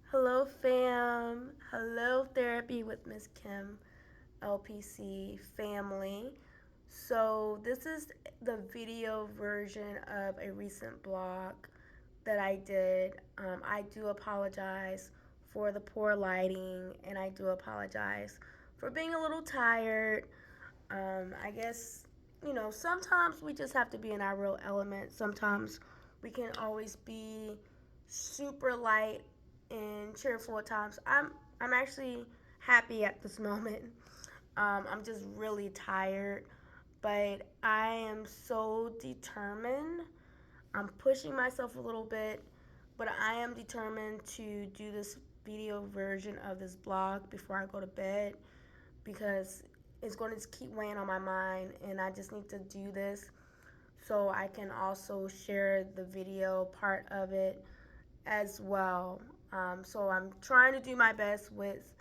Hello, fam. Hello, Therapy with Miss Kim, LPC family. So, this is the video version of a recent blog that I did. I do apologize for the poor lighting, and I do apologize for being a little tired. I guess, sometimes we just have to be in our real element. Sometimes we can always be super light and cheerful at times. I'm actually happy at this moment. I'm just really tired, but I am so determined. I'm pushing myself a little bit, but I am determined to do this video version of this blog before I go to bed because it's going to keep weighing on my mind, and I just need to do this so I can also share the video part of it as well. So I'm trying to do my best with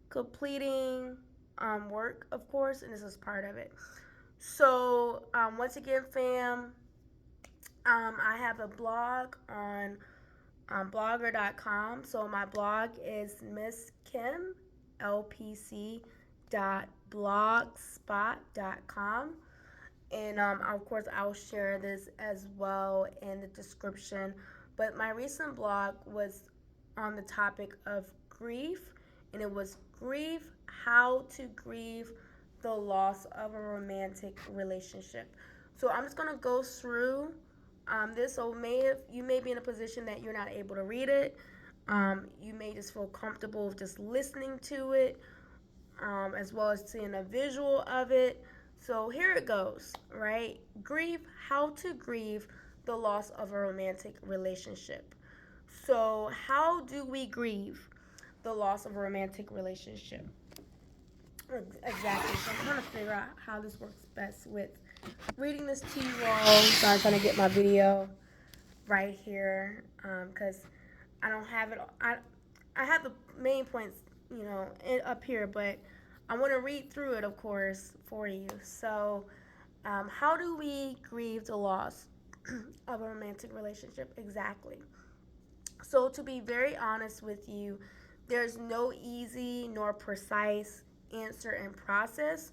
completing work, of course, and this is part of it. So once again, fam, I have a blog on blogger.com. So my blog is misskimlpc.blogspot.com. And of course, I'll share this as well in the description. But my recent blog was on the topic of grief, and it was Grieve, How to Grieve the Loss of a Romantic Relationship. So I'm just going to go through this. So you may be in a position that you're not able to read it. You may just feel comfortable with just listening to it, as well as seeing a visual of it. So here it goes, right? Grieve, how to grieve the loss of a romantic relationship. So, how do we grieve the loss of a romantic relationship? Exactly. So, I'm trying to figure out how this works best with reading this to you all. So, I'm trying to get my video right here because I don't have it. I have the main points, up here, but I want to read through it, of course, for you. So, how do we grieve the loss of a romantic relationship? Exactly. So, to be very honest with you, there's no easy nor precise answer and process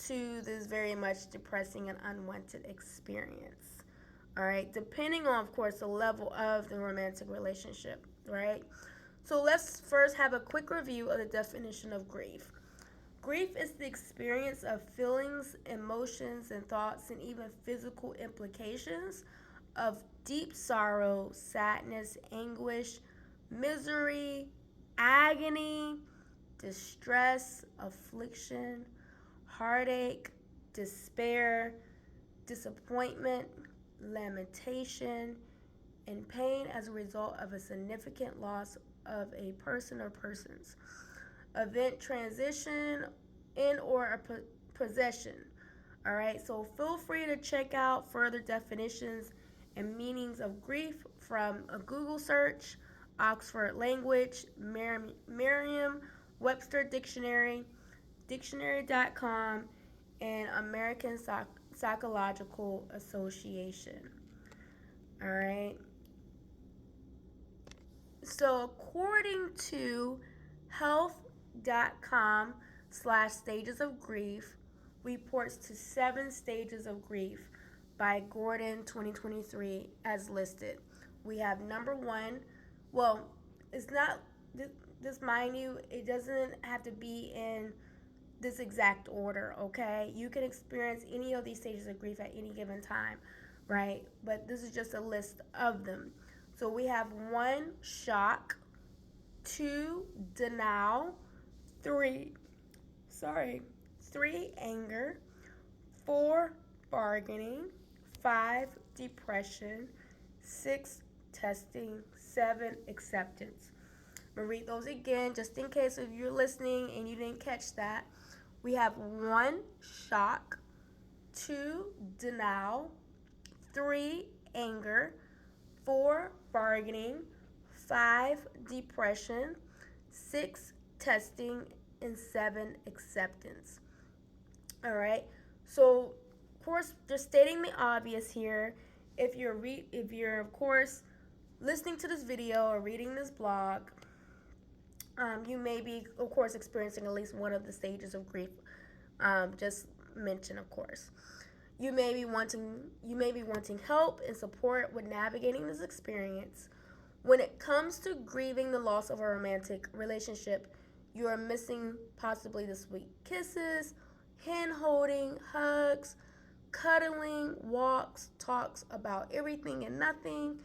to this very much depressing and unwanted experience. All right, depending on, of course, the level of the romantic relationship, right? So let's first have a quick review of the definition of grief. Grief is the experience of feelings, emotions, and thoughts, and even physical implications of deep sorrow, sadness, anguish, misery, agony, distress, affliction, heartache, despair, disappointment, lamentation, and pain as a result of a significant loss of a person or persons. Event transition in or a possession. All right, so feel free to check out further definitions and meanings of grief from a Google search, Oxford Language, Merriam Webster Dictionary, dictionary.com, and American Psychological Association. All right. So, according to health.com slash stages of grief, reports to 7 stages of grief by Gordon 2023 as listed. We have number one. Well, it's not, just mind you, it doesn't have to be in this exact order, okay? You can experience any of these stages of grief at any given time, right? But this is just a list of them. So we have 1, shock, 2, denial, 3, sorry, 3, anger, 4, bargaining, 5, depression, 6, testing, 7, acceptance. I'm gonna read those again just in case if you're listening and you didn't catch that. We have 1, shock, 2, denial, 3, anger, 4, bargaining, 5, depression, 6, testing, and 7, acceptance. All right. So, of course, just stating the obvious here. If you're of course listening to this video or reading this blog, You may be, of course, experiencing at least one of the stages of grief. Just mention, of course. You may be wanting help and support with navigating this experience. When it comes to grieving the loss of a romantic relationship, you are missing possibly the sweet kisses, hand holding, hugs, cuddling, walks, talks about everything and nothing.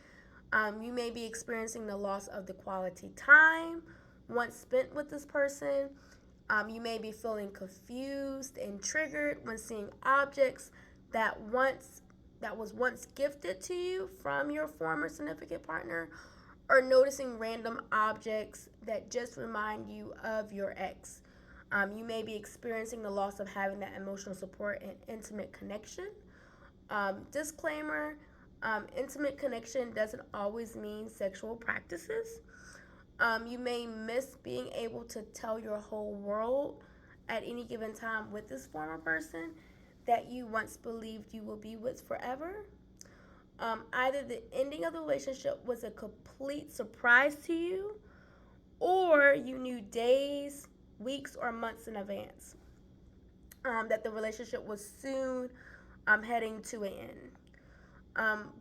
You may be experiencing the loss of the quality time once spent with this person. You may be feeling confused and triggered when seeing objects that once that was once gifted to you from your former significant partner, or noticing random objects that just remind you of your ex. You may be experiencing the loss of having that emotional support and intimate connection. Disclaimer: intimate connection doesn't always mean sexual practices. You may miss being able to tell your whole world at any given time with this former person that you once believed you will be with forever. Either the ending of the relationship was a complete surprise to you, or you knew days, weeks, or months in advance that the relationship was soon heading to an end.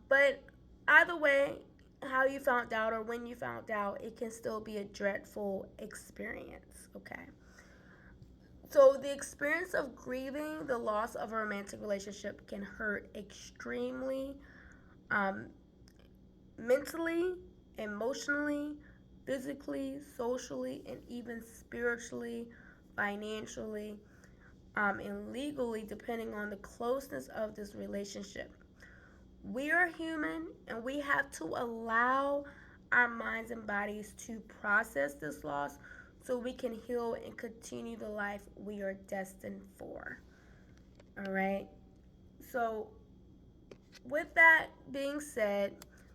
But either way, how you found out or when you found out, it can still be a dreadful experience, okay? So, the experience of grieving the loss of a romantic relationship can hurt extremely, um, mentally, emotionally, physically, socially, and even spiritually, financially, and legally, depending on the closeness of this relationship. We are human and we have to allow our minds and bodies to process this loss so we can heal and continue the life we are destined for. All right. So, with that being said,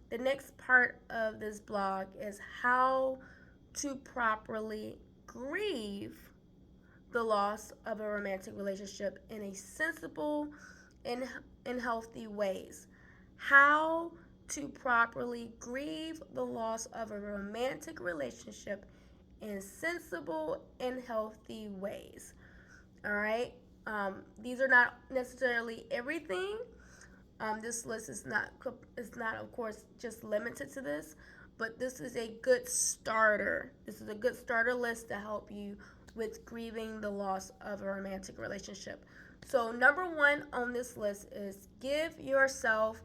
the next part of this blog is how to properly grieve the loss of a romantic relationship in a sensible and healthy ways. How to properly grieve the loss of a romantic relationship in sensible and healthy ways. All right. These are not necessarily everything. This list is not of course just limited to this, but this is a good starter. This is a good starter list to help you with grieving the loss of a romantic relationship. So number one on this list is give yourself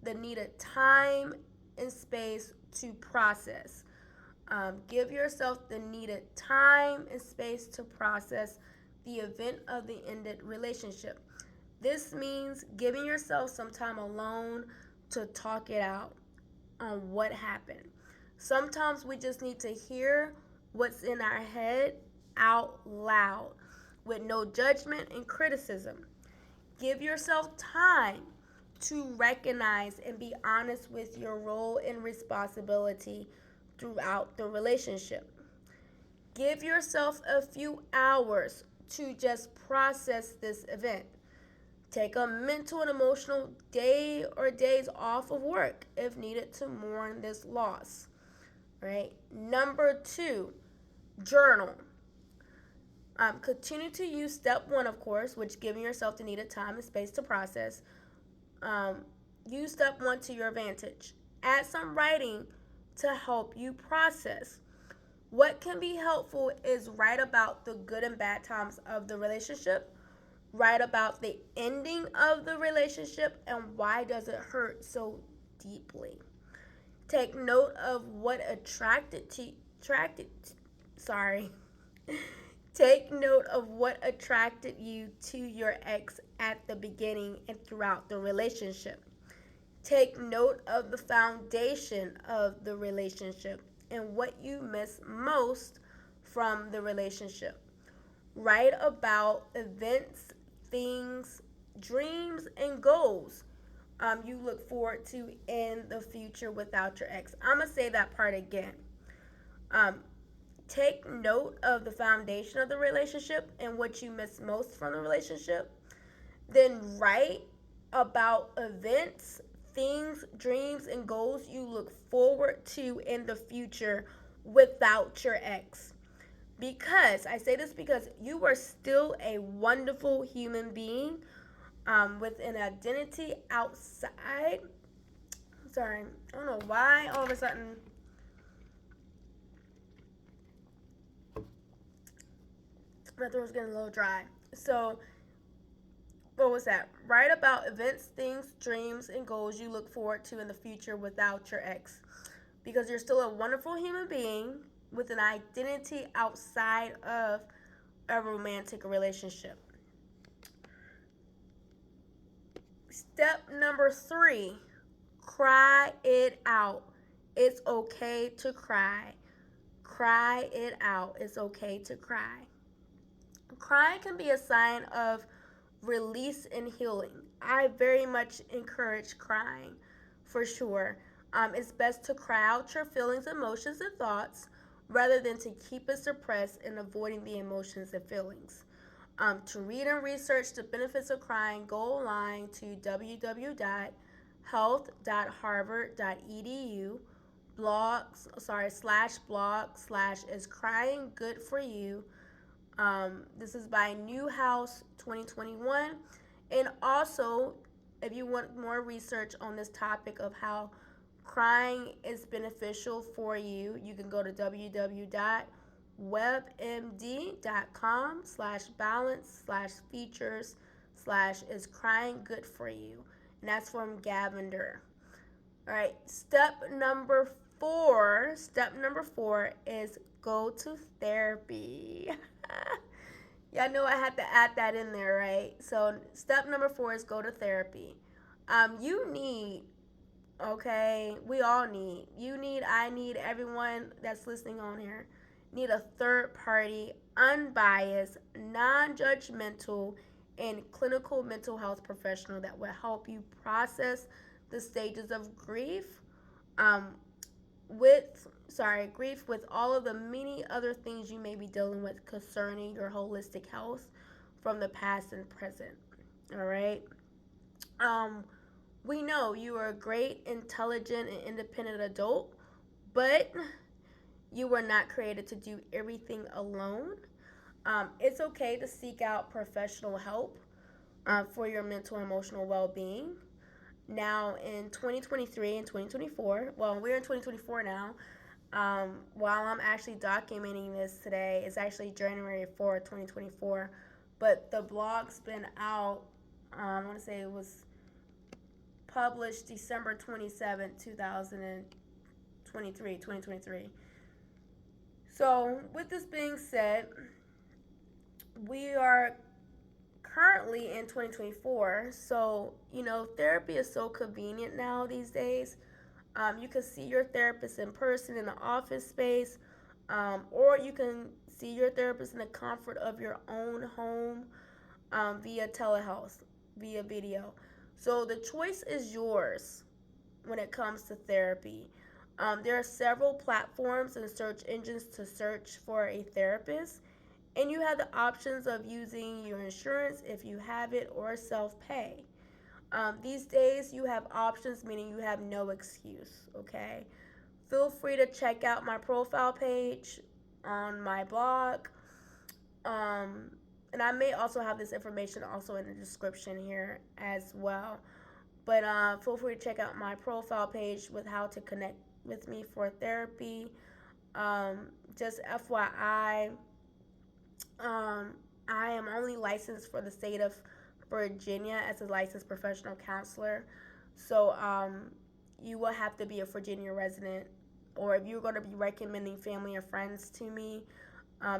the needed time and space to process. Give yourself the needed time and space to process the event of the ended relationship. This means giving yourself some time alone to talk it out on what happened. Sometimes we just need to hear what's in our head out loud with no judgment and criticism. Give yourself time to recognize and be honest with your role and responsibility throughout the relationship. Give yourself a few hours to just process this event. Take a mental and emotional day or days off of work if needed to mourn this loss. Right? Number two, journal. Continue to use step one, of course, which giving yourself the needed time and space to process. Use step one to your advantage. Add some writing to help you process. What can be helpful is write about the good and bad times of the relationship. Write about the ending of the relationship and why does it hurt so deeply. Take note of what sorry. Take note of what attracted you to your ex at the beginning and throughout the relationship. Take note of the foundation of the relationship and what you miss most from the relationship. Write about events, things, dreams, and goals you look forward to in the future without your ex. I'm going to say that part again. Um, Take note of the foundation of the relationship and what you miss most from the relationship. Then write about events, things, dreams, and goals you look forward to in the future without your ex. Because I say this because you are still a wonderful human being with an identity outside. Sorry, I don't know why all of a sudden my throat's getting a little dry. So, what was that? Write about events, things, dreams, and goals you look forward to in the future without your ex. Because you're still a wonderful human being with an identity outside of a romantic relationship. Step number 3, cry it out. It's okay to cry. Cry it out. It's okay to cry. Crying can be a sign of release and healing. I very much encourage crying for sure. It's best to cry out your feelings, emotions, and thoughts rather than to keep it suppressed and avoiding the emotions and feelings. To read and research the benefits of crying, go online to www.health.harvard.edu blog slash is crying good for you. This is by Newhouse 2021. And also, if you want more research on this topic of how crying is beneficial for you, you can go to www.webmd.com/balance/features/ is crying good for you. And that's from Gavender. All right, step number four is go to therapy. Y'all know I had to add that in there, right? So step number 4 is go to therapy. You need, okay, we all need, you need, I need, everyone that's listening on here, need a third party, unbiased, non-judgmental, and clinical mental health professional that will help you process the stages of grief, um, grief with all of the many other things you may be dealing with concerning your holistic health from the past and present. All right. Um, we know you are a great, intelligent, and independent adult, but you were not created to do everything alone. It's okay to seek out professional help for your mental and emotional well being. Now, in 2023 and 2024, well, we're in 2024 now. While I'm actually documenting this today, it's actually January 4th, 2024, but the blog's been out, I want to say it was published December 27th, 2023. So, with this being said, we are currently in 2024. So, therapy is so convenient now these days. You can see your therapist in person in the office space, or you can see your therapist in the comfort of your own home via telehealth, via video. So the choice is yours when it comes to therapy. There are several platforms and search engines to search for a therapist, and you have the options of using your insurance if you have it or self pay. These days, you have options, meaning you have no excuse, okay? Feel free to check out my profile page on my blog. Um, and I may also have this information also in the description here as well. But feel free to check out my profile page with how to connect with me for therapy. Just FYI, I am only licensed for the state of Virginia as a licensed professional counselor. So you will have to be a Virginia resident, or if you're going to be recommending family or friends to me,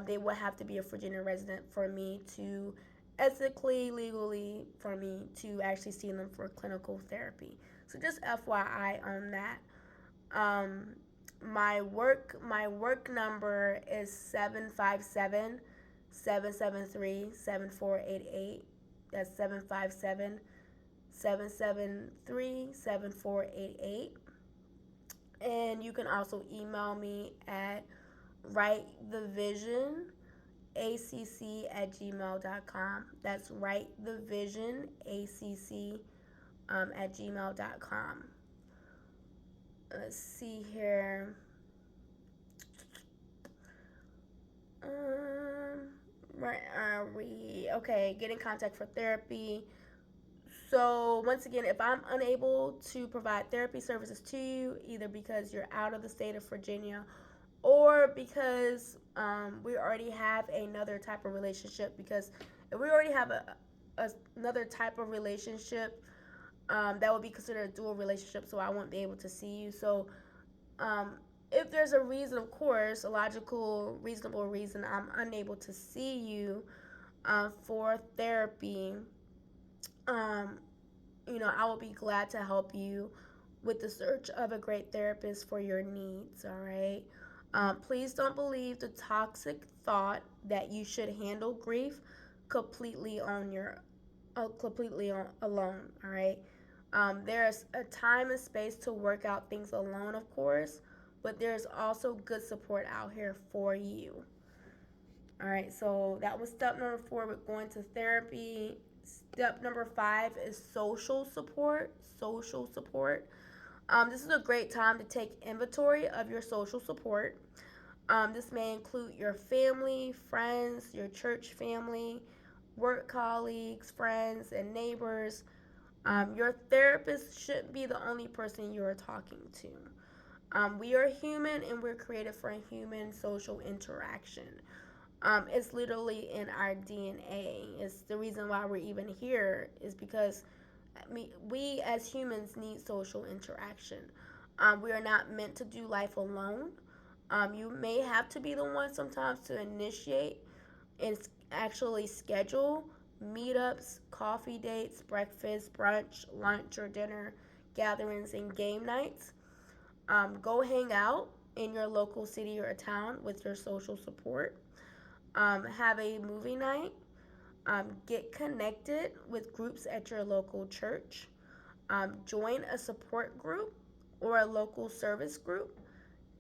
they will have to be a Virginia resident for me to ethically, legally, for me to actually see them for clinical therapy. So just FYI on that. My work number is 757-773-7488. That's 757-773-7488. And you can also email me at writethevisionacc@gmail.com. That's writethevisionacc@gmail.com. Let's see here. okay, get in contact for therapy. So, once again, if I'm unable to provide therapy services to you, either because you're out of the state of Virginia or because we already have another type of relationship, because if we already have another type of relationship, that would be considered a dual relationship, so I won't be able to see you. So, um, if there's a reason, of course, a logical, reasonable reason, I'm unable to see you for therapy, um, I will be glad to help you with the search of a great therapist for your needs, all right? Please don't believe the toxic thought that you should handle grief completely on your alone, all right? There's a time and space to work out things alone, of course, but there's also good support out here for you. All right, so that was step number 4 with going to therapy. Step number 5 is social support. Social support. This is a great time to take inventory of your social support. This may include your family, friends, your church family, work colleagues, friends, and neighbors. Your therapist shouldn't be the only person you are talking to. We are human and we're created for a human social interaction. It's literally in our DNA. It's the reason why we're even here is because we as humans need social interaction. We are not meant to do life alone. You may have to be the one sometimes to initiate and actually schedule meetups, coffee dates, breakfast, brunch, lunch, or dinner gatherings, and game nights. Go hang out in your local city or town with your social support. Have a movie night. Get connected with groups at your local church. Join a support group or a local service group.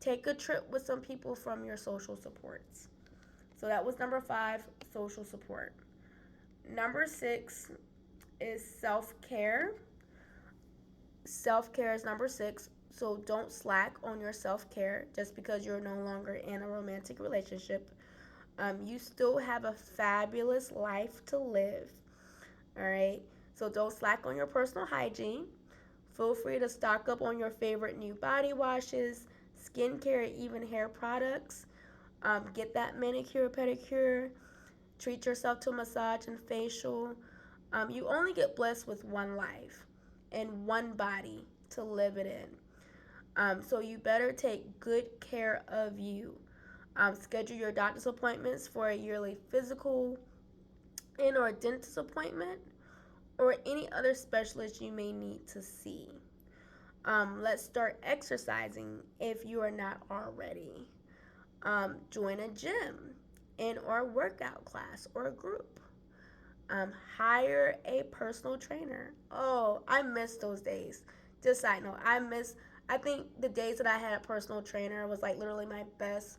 Take a trip with some people from your social supports. So that was number 5, social support. Number 6 is self care. Self care is number 6. So don't slack on your self care just because you're no longer in a romantic relationship. You still have a fabulous life to live. All right. So don't slack on your personal hygiene. Feel free to stock up on your favorite new body washes, skincare, even hair products. Get that manicure, pedicure. Treat yourself to a massage and facial. You only get blessed with one life and one body to live it in. So you better take good care of you. Schedule your doctor's appointments for a yearly physical and or dentist appointment or any other specialist you may need to see. Let's start exercising if you are not already. Join a gym and or workout class or group. Hire a personal trainer. Oh, I miss those days. Just side note, I think the days that I had a personal trainer was like literally my best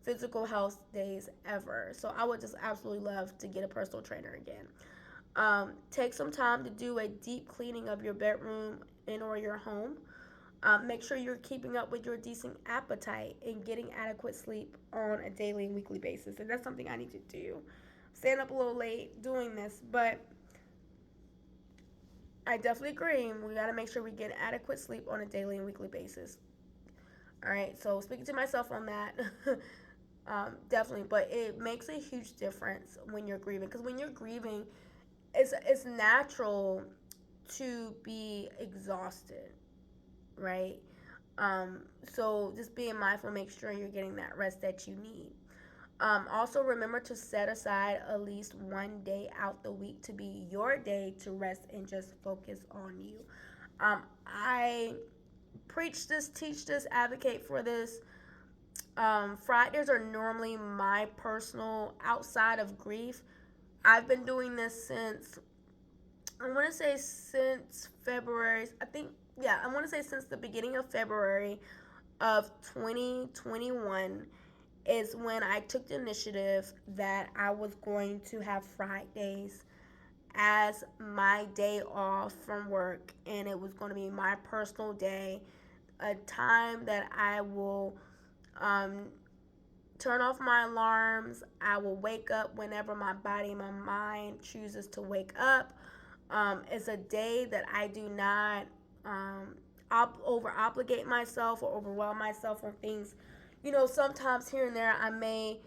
physical health days ever. So I would just absolutely love to get a personal trainer again. Take some time to do a deep cleaning of your bedroom and or your home. Make sure you're keeping up with your decent appetite and getting adequate sleep on a daily and weekly basis. And that's something I need to do. Staying up a little late doing this, but I definitely agree. We got to make sure we get adequate sleep on a daily and weekly basis. All right, so speaking to myself on that, definitely, but it makes a huge difference when you're grieving, because when you're grieving, it's natural to be exhausted, right? So just being mindful, make sure you're getting that rest that you need. Also, remember to set aside at least one day out the week to be your day to rest and just focus on you. I preach this, teach this, advocate for this. Fridays are normally my personal outside of grief. I've been doing this since I want to say since February. I want to say since the beginning of February of 2021 is when I took the initiative that I was going to have Fridays as my day off from work, and it was going to be my personal day, a time that I will um, turn off my alarms. I will wake up whenever my body and my mind chooses to wake up. It's a day that I do not over obligate myself or overwhelm myself on things. Sometimes here and there I may,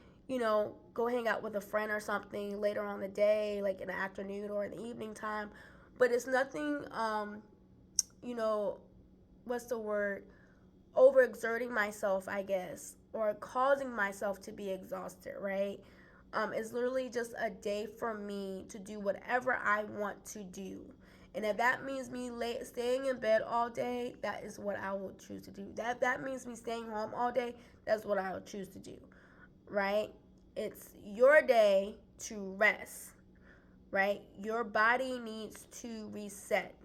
go hang out with a friend or something later on the day, like in the afternoon or in the evening time. But it's nothing, you know, what's the word? Overexerting myself, I guess, or causing myself to be exhausted, right? It's literally just a day for me to do whatever I want to do. And if that means me staying in bed all day, that is what I will choose to do. That means me staying home all day, that's what I will choose to do, right? It's your day to rest, right? Your body needs to reset.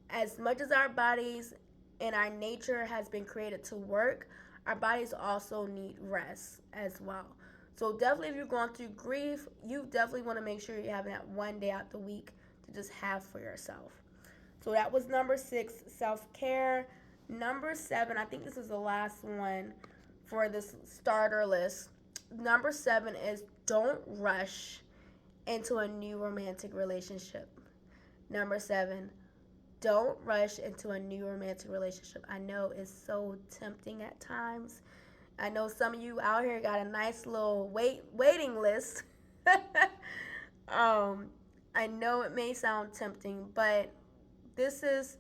As much as our bodies and our nature has been created to work, our bodies also need rest as well. So definitely if you're going through grief, you definitely want to make sure you're having that one day out the week to just have for yourself. So that was number 6, self-care. Number 7, I think this is the last one for this starter list. Number 7 is don't rush into a new romantic relationship. Number 7, don't rush into a new romantic relationship. I know it's so tempting at times. I know some of you out here got a nice little waiting list. um, I know it may sound tempting, but this is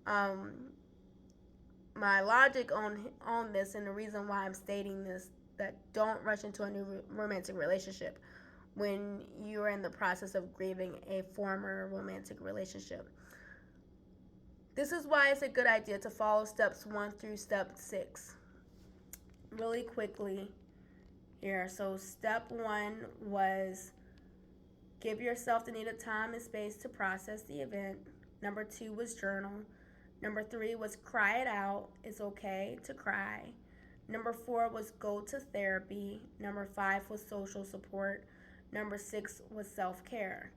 um, my logic on this, and the reason why I'm stating this: that don't rush into a new romantic relationship when you're in the process of grieving a former romantic relationship. This is why it's a good idea to follow steps 1 through step 6 really quickly here. So, step 1 was give yourself the needed time and space to process the event. Number 2 was journal. Number 3 was cry it out. It's okay to cry. Number 4 was go to therapy. Number 5 was social support. Number 6 was self care.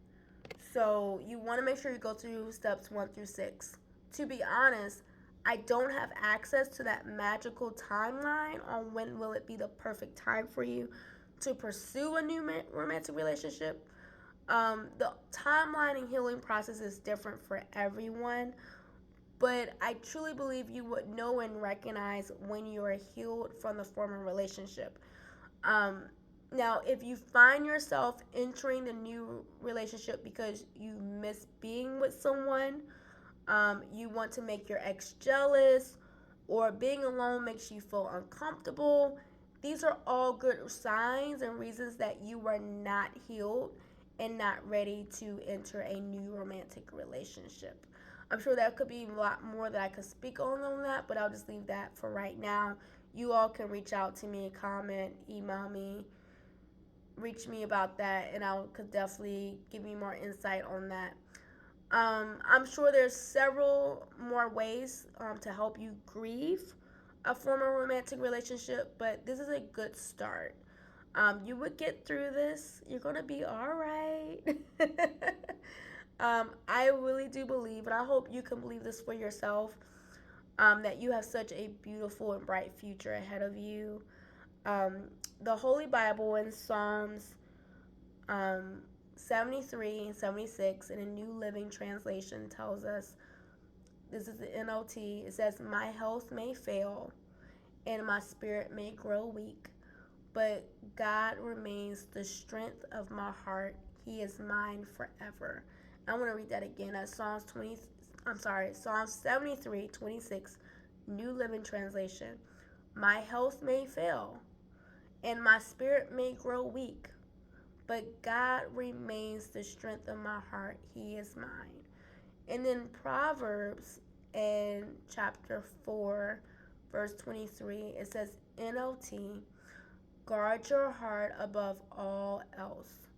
So, you want to make sure you go through steps 1 through 6. To be honest, I don't have access to that magical timeline on when will it be the perfect time for you to pursue a new romantic relationship. The timeline and healing process is different for everyone, but I truly believe you would know and recognize when you are healed from the former relationship. Um, Now, if you find yourself entering the new relationship because you miss being with someone, you want to make your ex jealous, or being alone makes you feel uncomfortable. These are all good signs and reasons that you are not healed and not ready to enter a new romantic relationship. I'm sure there could be a lot more that I could speak on that, but I'll just leave that for right now. You all can reach out to me, comment, email me, reach me about that, and I could definitely give you more insight on that. I'm sure there's several more ways to help you grieve a former romantic relationship, but this is a good start. You would get through this. You're gonna be all right. I really do believe, and I hope you can believe this for yourself, that you have such a beautiful and bright future ahead of you. Um, the Holy Bible in Psalms um, 73 and 76 in a New Living Translation tells us, this is the NLT, it says, my health may fail and my spirit may grow weak, but God remains the strength of my heart. He is mine forever. I want to read that again. That's Psalms 73:26, New Living Translation. My health may fail and my spirit may grow weak, but God remains the strength of my heart. He is mine. And then Proverbs in chapter 4, verse 23, it says, NLT, guard your heart above all else,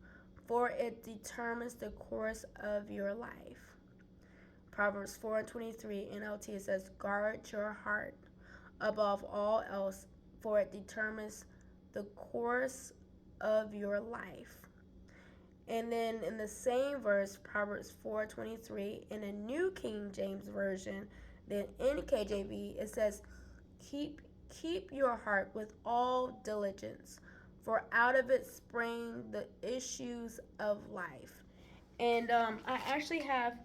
for it determines the course of your life. Proverbs 4 and 23, NLT, it says, guard your heart above all else, for it determines the course of your life. And then in the same verse, Proverbs 4:23, in a New King James Version, then in KJV, it says, keep keep your heart with all diligence, for out of it spring the issues of life. And I actually have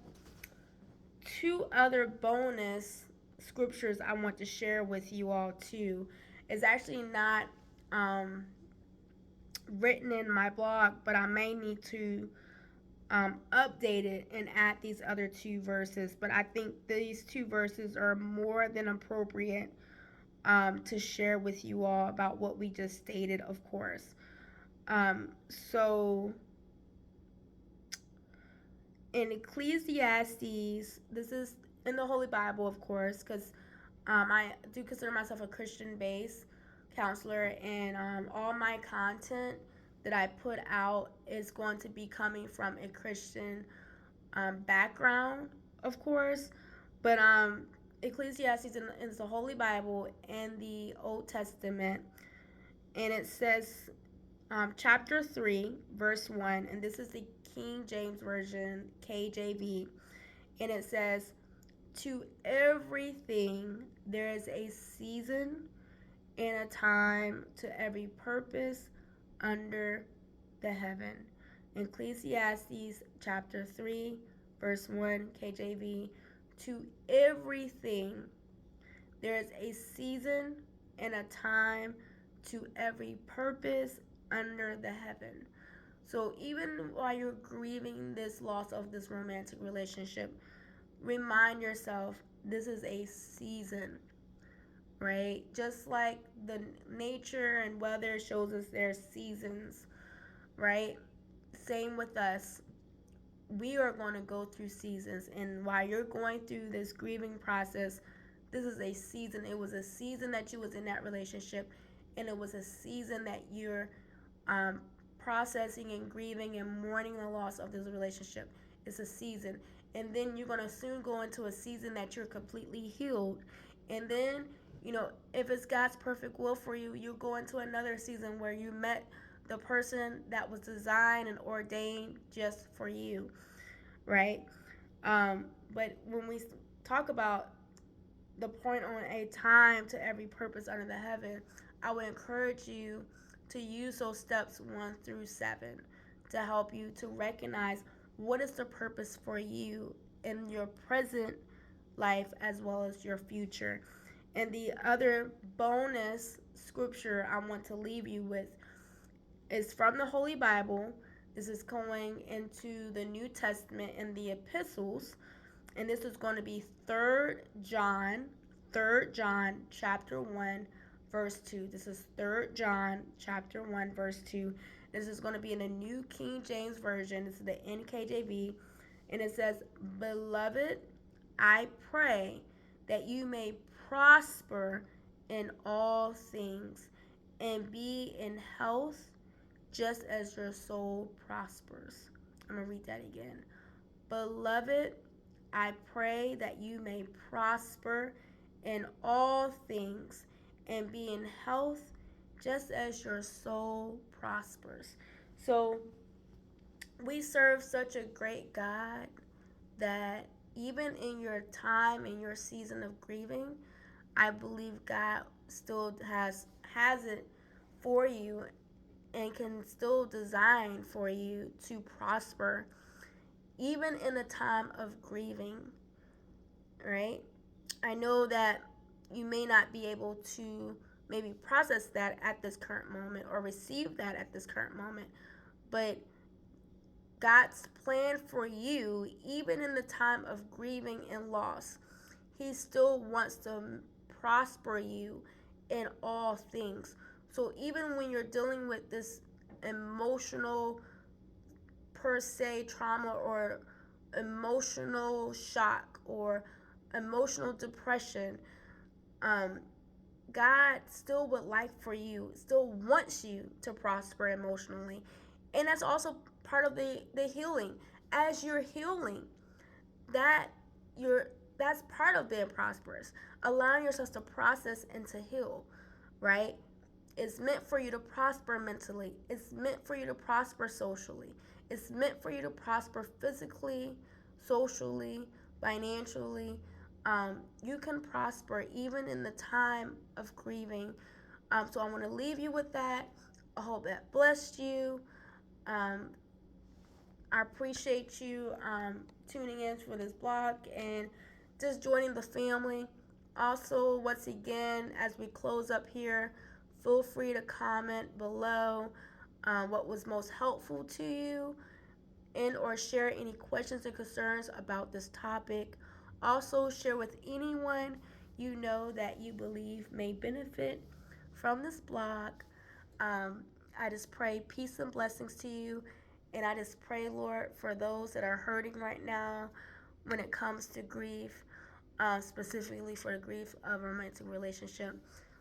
two other bonus scriptures I want to share with you all too. It's actually not um, written in my blog, but I may need to update it and add these other two verses. But I think these two verses are more than appropriate to share with you all about what we just stated, of course. So in Ecclesiastes, this is in the Holy Bible, of course, because I do consider myself a Christian based counselor, and all my content that I put out is going to be coming from a Christian background, of course. But Ecclesiastes is the Holy Bible and the Old Testament, and it says chapter 3, verse 1, and this is the King James Version, KJV, and it says, "To everything there is a season and a time to every purpose under the heaven." Ecclesiastes chapter 3, verse 1, KJV, "To everything there is a season and a time to every purpose under the heaven." So even while you're grieving this loss of this romantic relationship, remind yourself this is a season, right? Just like the nature and weather shows us there's seasons, right? Same with us. We are going to go through seasons, and while you're going through this grieving process, this is a season. It was a season that you was in that relationship, and it was a season that you're um, processing and grieving and mourning the loss of this relationship. It's a season, and then you're going to soon go into a season that you're completely healed, and then if it's God's perfect will for you, you go into another season where you met the person that was designed and ordained just for you, right? But when we talk about the point on a time to every purpose under the heaven, I would encourage you to use those steps 1 through 7 to help you to recognize what is the purpose for you in your present life as well as your future. And the other bonus scripture I want to leave you with is from the Holy Bible. This is going into the New Testament and the epistles, and this is going to be 3rd John chapter 1 verse 2. This is 3rd John chapter 1 verse 2. This is going to be in the New King James Version. This is the NKJV, and it says, "Beloved, I pray that you may prosper in all things and be in health just as your soul prospers." I'm going to read that again. "Beloved, I pray that you may prosper in all things and be in health just as your soul prospers." So we serve such a great God that even in your time, in your season of grieving, I believe God still has it for you and can still design for you to prosper even in a time of grieving, right? I know that you may not be able to maybe process that at this current moment or receive that at this current moment, but God's plan for you, even in the time of grieving and loss, He still wants to prosper you in all things. So even when you're dealing with this emotional, per se, trauma or emotional shock or emotional depression, God still would like for you, still wants you to prosper emotionally. And that's also part of the healing. As you're healing, that that's part of being prosperous. Allowing yourself to process and to heal, right? It's meant for you to prosper mentally. It's meant for you to prosper socially. It's meant for you to prosper physically, socially, financially, You can prosper even in the time of grieving. So I want to leave you with that. I hope that blessed you. Um, I appreciate you tuning in for this blog and just joining the family. Also, once again, as we close up here, feel free to comment below what was most helpful to you and or share any questions and concerns about this topic. Also, share with anyone you know that you believe may benefit from this blog. um, I just pray peace and blessings to you. And I just pray, Lord, for those that are hurting right now when it comes to grief, specifically for the grief of a romantic relationship.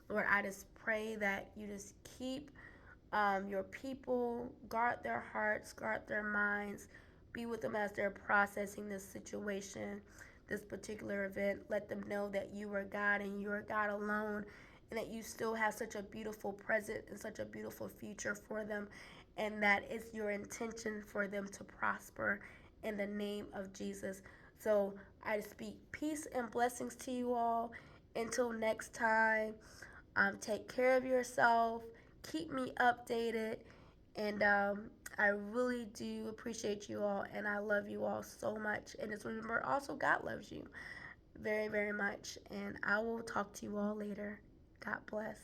Lord, I just pray that you just keep your people, guard their hearts, guard their minds, be with them as they're processing this situation, this particular event. Let them know that you are God and you are God alone, and that you still have such a beautiful present and such a beautiful future for them, and that it's your intention for them to prosper in the name of Jesus. So I speak peace and blessings to you all. Until next time, take care of yourself. Keep me updated. And I really do appreciate you all. And I love you all so much. And just remember, also, God loves you very, very much. And I will talk to you all later. God bless.